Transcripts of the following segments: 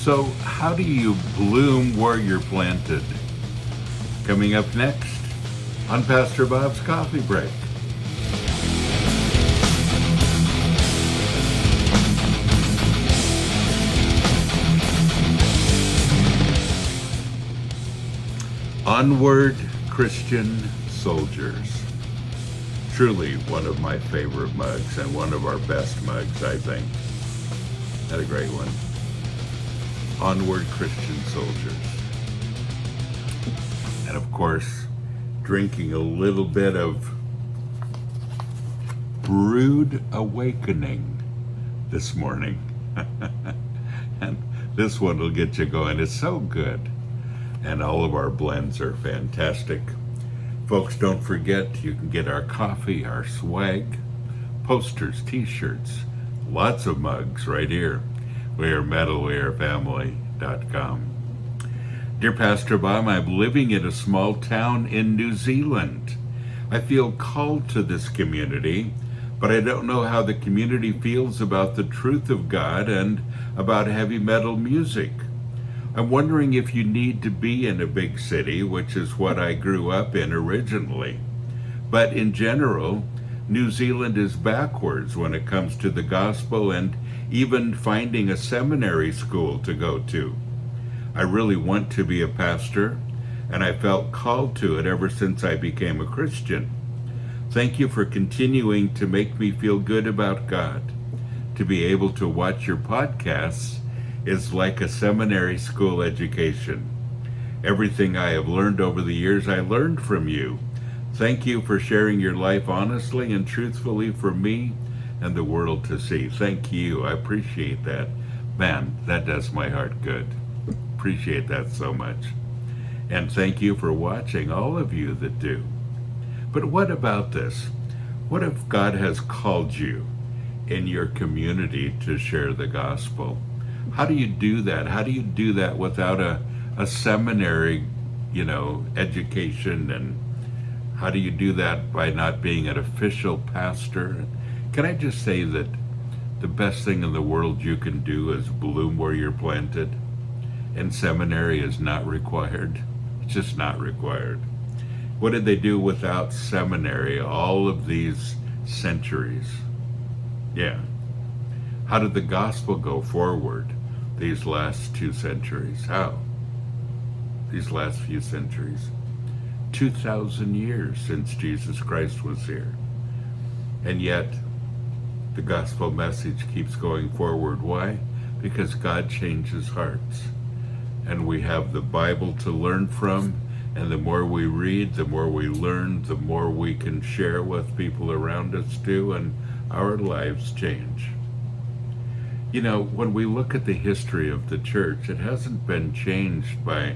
So, how do you bloom where you're planted? Coming up next on Pastor Bob's Coffee Break. Onward, Christian Soldiers. Truly one of my favorite mugs and one of our best mugs, I think. Had a great one. Onward, Christian Soldiers. And of course, drinking a little bit of Brewed Awakening this morning. And this one will get you going. It's so good. And all of our blends are fantastic. Folks, don't forget, you can get our coffee, our swag, posters, t-shirts, lots of mugs right here. We are metalwearfamily.com. Dear Pastor Bob, I'm living in a small town in New Zealand. I feel called to this community, but I don't know how the community feels about the truth of God and about heavy metal music. I'm wondering if you need to be in a big city, which is what I grew up in originally. But in general, New Zealand is backwards when it comes to the gospel and even finding a seminary school to go to. I really want to be a pastor, and I felt called to it ever since I became a Christian. Thank you for continuing to make me feel good about God. To be able to watch your podcasts is like a seminary school education. Everything I have learned over the years, I learned from you. Thank you for sharing your life honestly and truthfully for me and the world to see. Thank you. I appreciate that. Man, that does my heart good. Appreciate that so much. And thank you for watching, all of you that do. But what about this? What if God has called you in your community to share the gospel? How do you do that? How do you do that without a seminary, education? And how do you do that by not being an official pastor? Can I just say that the best thing in the world you can do is bloom where you're planted? And seminary is not required. It's just not required. What did they do without seminary all of these centuries? Yeah. How did the gospel go forward these last 2 centuries? How? These last few centuries. 2,000 years since Jesus Christ was here. And yet, the gospel message keeps going forward. Why? Because God changes hearts. And we have the Bible to learn from, and the more we read, the more we learn, the more we can share with people around us too, and our lives change. When we look at the history of the church, it hasn't been changed by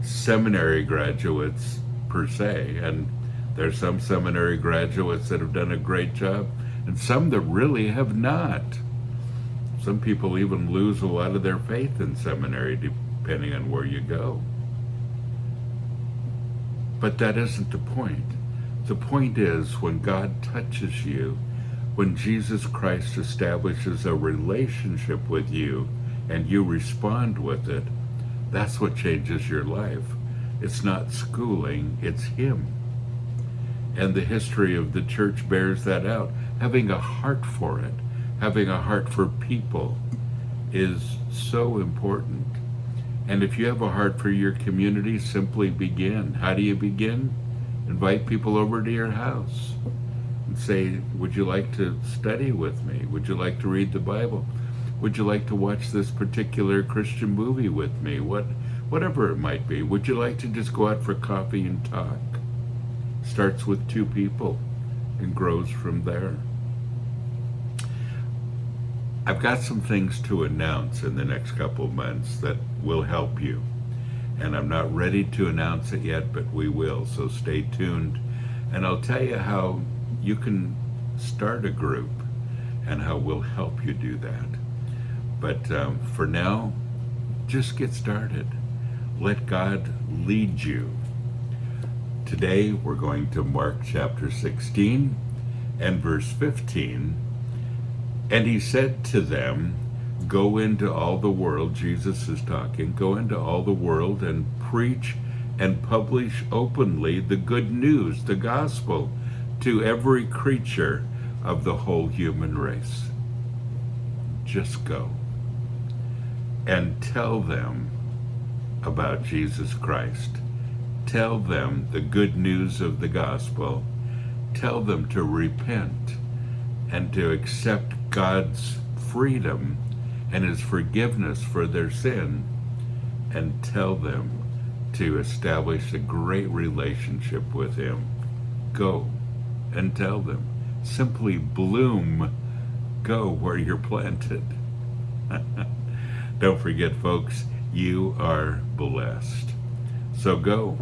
seminary graduates per se, and there's some seminary graduates that have done a great job, and some that really have not. Some people even lose a lot of their faith in seminary, depending on where you go. But that isn't the point. The point is when God touches you, when Jesus Christ establishes a relationship with you and you respond with it, that's what changes your life. It's not schooling, it's Him. And the history of the church bears that out. Having a heart for it, having a heart for people is so important. And if you have a heart for your community, simply begin. How do you begin? Invite people over to your house and say, would you like to study with me? Would you like to read the Bible? Would you like to watch this particular Christian movie with me? Whatever it might be. Would you like to just go out for coffee and talk? Starts with 2 people and grows from there. I've got some things to announce in the next couple of months that will help you. And I'm not ready to announce it yet, but we will, so stay tuned. And I'll tell you how you can start a group and how we'll help you do that. But for now, just get started. Let God lead you. Today, we're going to Mark chapter 16 and verse 15. And he said to them, Go into all the world, Jesus is talking, go into all the world and preach and publish openly the good news, the gospel, to every creature of the whole human race. Just go and tell them about Jesus Christ. Tell them the good news of the gospel. Tell them to repent and to accept God's freedom and his forgiveness for their sin, and tell them to establish a great relationship with him. Go and tell them. Simply bloom. Go where you're planted. Don't forget, folks, you are blessed. So go.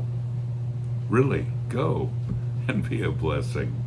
Really, go and be a blessing.